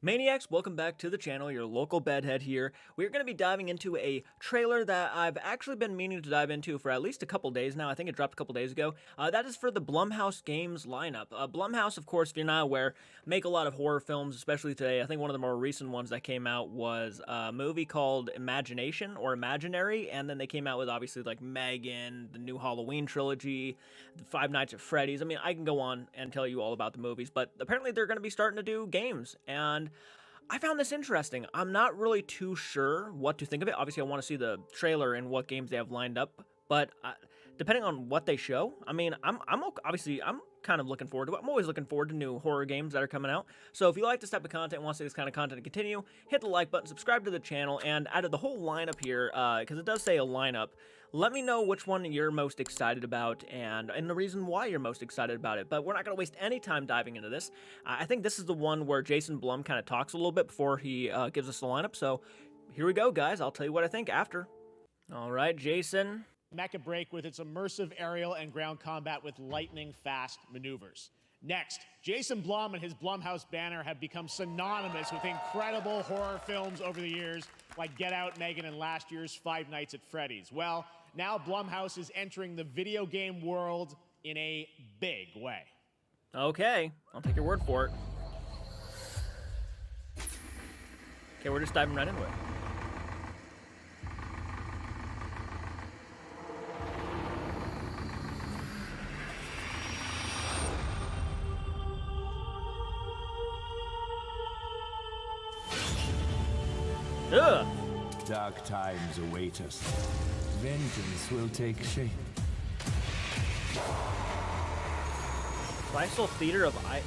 Maniacs, welcome back to the channel, your local bedhead here. We're going to be diving into a trailer that I've actually been meaning to dive into for at least a couple days now. I think it dropped a couple days ago. That is for the Blumhouse Games lineup. Blumhouse, of course, if you're not aware, make a lot of horror films, especially today. I think one of the more recent ones that came out was a movie called Imagination or Imaginary, and then they came out with obviously like Megan, the new Halloween trilogy, the Five Nights at Freddy's. I mean, I can go on and tell you all about the movies, but apparently they're going to be starting to do games, and I found this interesting. I'm not really too sure what to think of it. Obviously, I want to see the trailer and what games they have lined up, but depending on what they show, I mean, I'm kind of looking forward to it. I'm always looking forward to new horror games that are coming out. So if you like this type of content and want to see this kind of content to continue, hit the like button, subscribe to the channel, and out of the whole lineup here, because it does say a lineup, let me know which one you're most excited about and the reason why you're most excited about it. But we're not going to waste any time diving into this. I think this is the one where Jason Blum kind of talks a little bit before he gives us the lineup. So here we go, guys. I'll tell you what I think after. All right, Jason. Mecha break with its immersive aerial and ground combat with lightning-fast maneuvers. Next, Jason Blum and his Blumhouse banner have become synonymous with incredible horror films over the years, like Get Out, Megan, and last year's Five Nights at Freddy's. Well, now Blumhouse is entering the video game world in a big way. Okay, I'll take your word for it. Okay, we're just diving right into it. Ugh. Dark times await us. Vengeance will take shape. Chrysal Theater of I.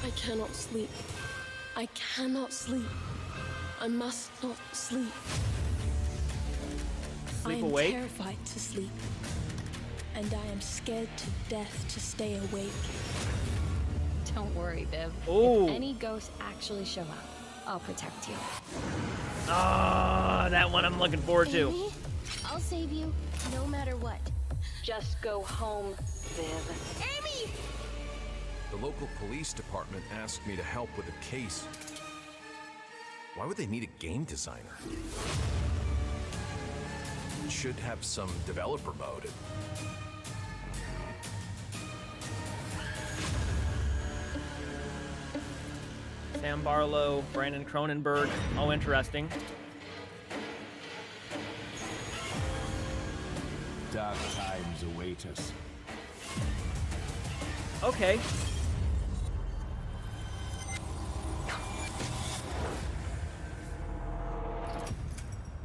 I cannot sleep. I cannot sleep. I must not sleep. Sleep I am awake? terrified to sleep. And I am scared to death to stay awake. Don't worry, Viv. Ooh. If any ghosts actually show up, I'll protect you. Ah, that one I'm looking forward to. Amy, I'll save you, no matter what. Just go home, Viv. Amy! The local police department asked me to help with a case. Why would they need a game designer? It should have some developer mode. Sam Barlow, Brandon Cronenberg. Oh, interesting. Dark times await us. Okay.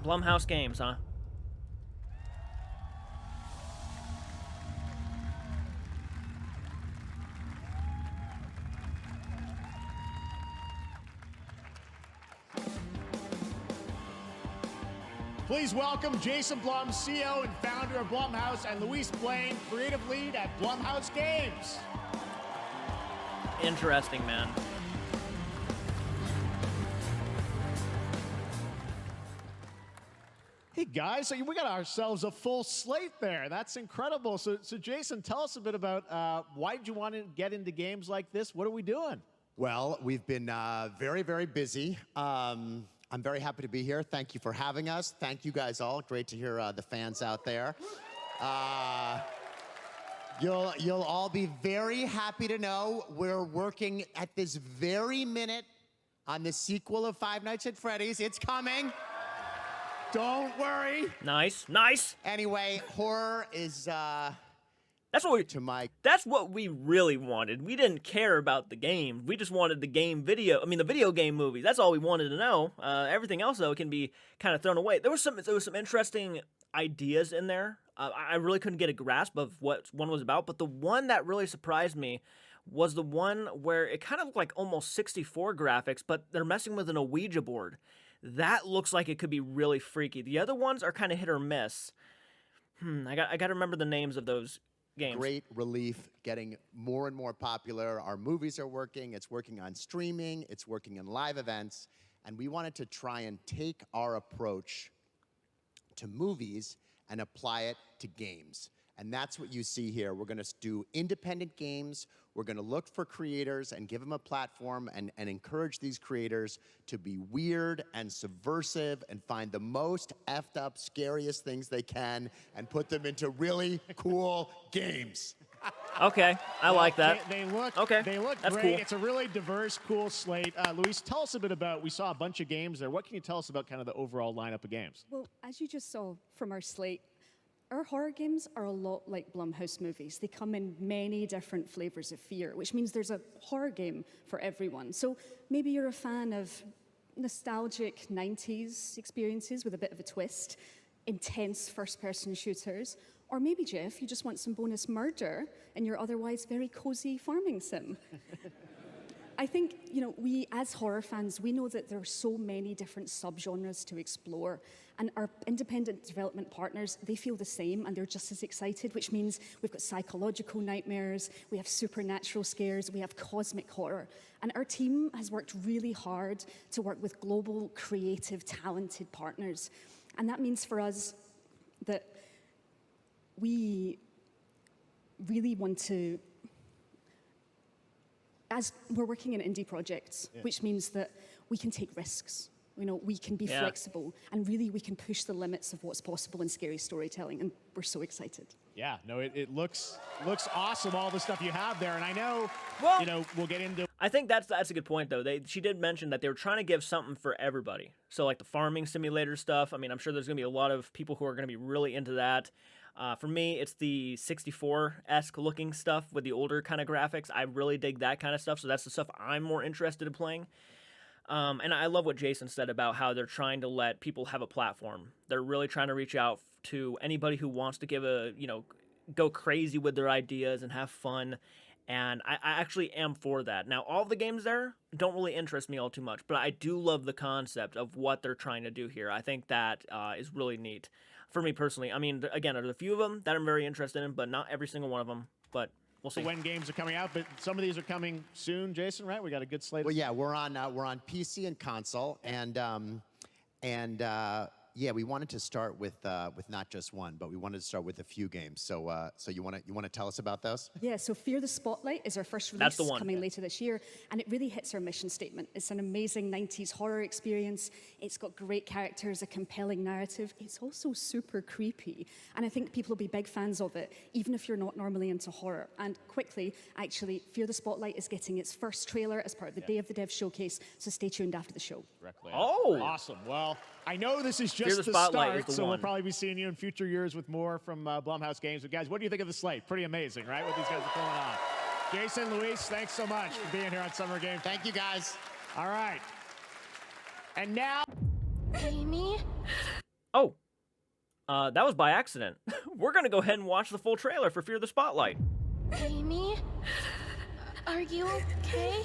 Blumhouse Games, huh? Please welcome Jason Blum, CEO and founder of Blumhouse, and Luis Blaine, creative lead at Blumhouse Games. Interesting, man. Hey guys, so we got ourselves a full slate there. That's incredible. So Jason, tell us a bit about why did you want to get into games like this? What are we doing? Well, we've been very, very busy. I'm very happy to be here. Thank you for having us. Thank you guys all. Great to hear the fans out there. You'll all be very happy to know we're working at this very minute on the sequel of Five Nights at Freddy's. It's coming. Don't worry. Nice, nice. Anyway, horror is That's what we to my That's what we really wanted. We didn't care about the game. We just wanted the game video. I mean, the video game movies. That's all we wanted to know. Everything else, though, can be kind of thrown away. There was some interesting ideas in there. I really couldn't get a grasp of what one was about, but the one that really surprised me was the one where it kind of looked like almost 64 graphics, but they're messing with an Ouija board. That looks like it could be really freaky. The other ones are kind of hit or miss. I got to remember the names of those games. great relief, getting more and more popular. Our movies are working. It's working on streaming. It's working in live events. And we wanted to try and take our approach to movies and apply it to games. And that's what you see here. We're gonna do independent games. We're gonna look for creators and give them a platform and encourage these creators to be weird and subversive and find the most effed up, scariest things they can and put them into really cool games. Okay, I like that. They look Okay, They look that's great. cool. It's a really diverse, cool slate. Luis, tell us a bit about. We saw a bunch of games there. What can you tell us about kind of the overall lineup of games? Well, as you just saw from our slate, our horror games are a lot like Blumhouse movies. They come in many different flavors of fear, which means there's a horror game for everyone. So maybe you're a fan of nostalgic 90s experiences with a bit of a twist, intense first-person shooters, or maybe, Jeff, you just want some bonus murder in your otherwise very cozy farming sim. I think, we as horror fans, we know that there are so many different subgenres to explore, and our independent development partners, they feel the same, and they're just as excited, which means we've got psychological nightmares, we have supernatural scares, we have cosmic horror. And our team has worked really hard to work with global, creative, talented partners. And that means for us that we really want to, as we're working in indie projects, which means that we can take risks. We can be flexible, and really we can push the limits of what's possible in scary storytelling, and we're so excited. Yeah, no, it looks awesome, all the stuff you have there. And I know, we'll get into. I think that's a good point, though. She did mention that they were trying to give something for everybody. So, like the farming simulator stuff, I mean, I'm sure there's going to be a lot of people who are going to be really into that. For me, it's the 64-esque looking stuff with the older kind of graphics. I really dig that kind of stuff, so that's the stuff I'm more interested in playing. And I love what Jason said about how they're trying to let people have a platform. They're really trying to reach out to anybody who wants to go crazy with their ideas and have fun. And I actually am for that. Now, all the games there don't really interest me all too much, but I do love the concept of what they're trying to do here. I think that is really neat. For me personally, I mean, again, there's a few of them that I'm very interested in, but not every single one of them. But we'll see. When games are coming out, but some of these are coming soon, Jason, right? We got a good slate. Well, yeah, we're on PC and console, and we wanted to start with not just one, but we wanted to start with a few games. So you want to tell us about those? Yeah, so Fear the Spotlight is our first That's release the one. coming later this year, and it really hits our mission statement. It's an amazing 90s horror experience. It's got great characters, a compelling narrative. It's also super creepy, and I think people will be big fans of it, even if you're not normally into horror. And quickly, actually, Fear the Spotlight is getting its first trailer as part of the Day of the Dev showcase, so stay tuned after the show. Oh! Awesome. Well, I know this is Fear just the the Spotlight start, is the so we'll one. probably be seeing you in future years with more from Blumhouse Games. But guys, what do you think of the slate? Pretty amazing, right? What these guys are pulling off. Jason, Luis, thanks so much for being here on Summer Game. Thank you, guys. All right. And now. Amy? Oh, that was by accident. We're going to go ahead and watch the full trailer for Fear the Spotlight. Amy? Are you okay?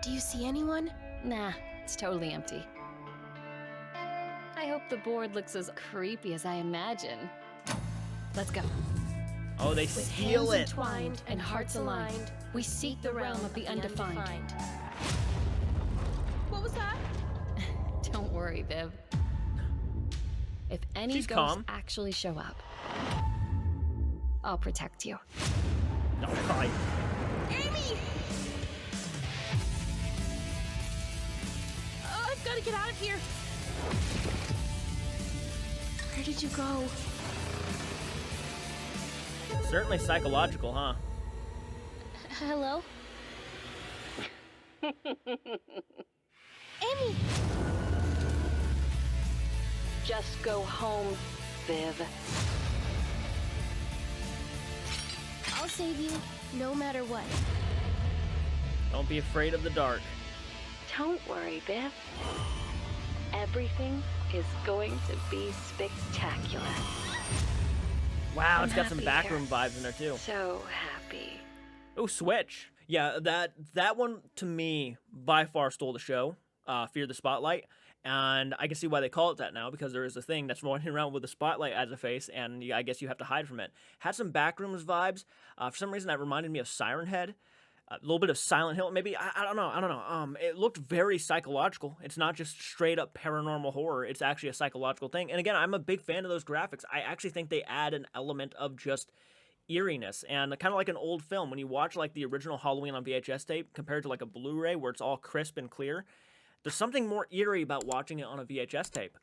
Do you see anyone? Nah, it's totally empty. I hope the board looks as creepy as I imagine. Let's go. Oh, they With steal hands it. entwined and hearts aligned, we seek the realm of the undefined. What was that? Don't worry, Viv. If any She's ghosts calm. actually show up, I'll protect you. No, cry. Amy! Oh, I've got to get out of here. Where did you go? Certainly psychological, huh? Hello? Amy! Just go home, Viv. I'll save you, no matter what. Don't be afraid of the dark. Don't worry, Viv. Everything is going to be spectacular. Wow, I'm it's got some happy backroom here. vibes in there too. So happy. Oh, Switch. Yeah, that one to me by far stole the show. Fear the Spotlight. And I can see why they call it that now, because there is a thing that's running around with a spotlight as a face, and I guess you have to hide from it. Had some Backrooms vibes. For some reason, that reminded me of Siren Head. A little bit of Silent Hill, maybe. I don't know. It looked very psychological. It's not just straight up paranormal horror. It's actually a psychological thing. And again, I'm a big fan of those graphics. I actually think they add an element of just eeriness, and kind of like an old film. When you watch like the original Halloween on VHS tape compared to like a Blu-ray where it's all crisp and clear, there's something more eerie about watching it on a VHS tape.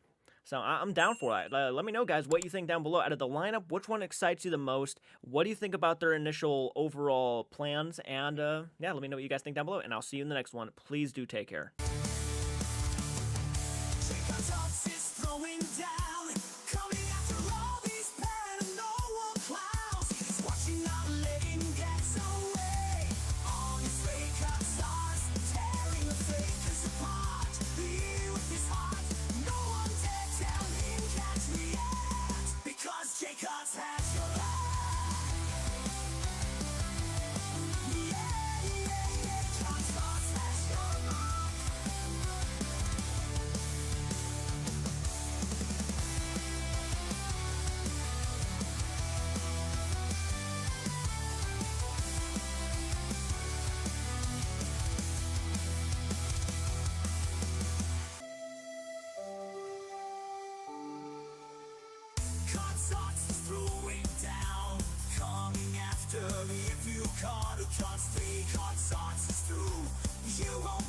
So I'm down for that. Let me know, guys, what you think down below. Out of the lineup, which one excites you the most? What do you think about their initial overall plans? And yeah, let me know what you guys think down below, and I'll see you in the next one. Please do take care. If you can't, can't speak, can't answer through. You won't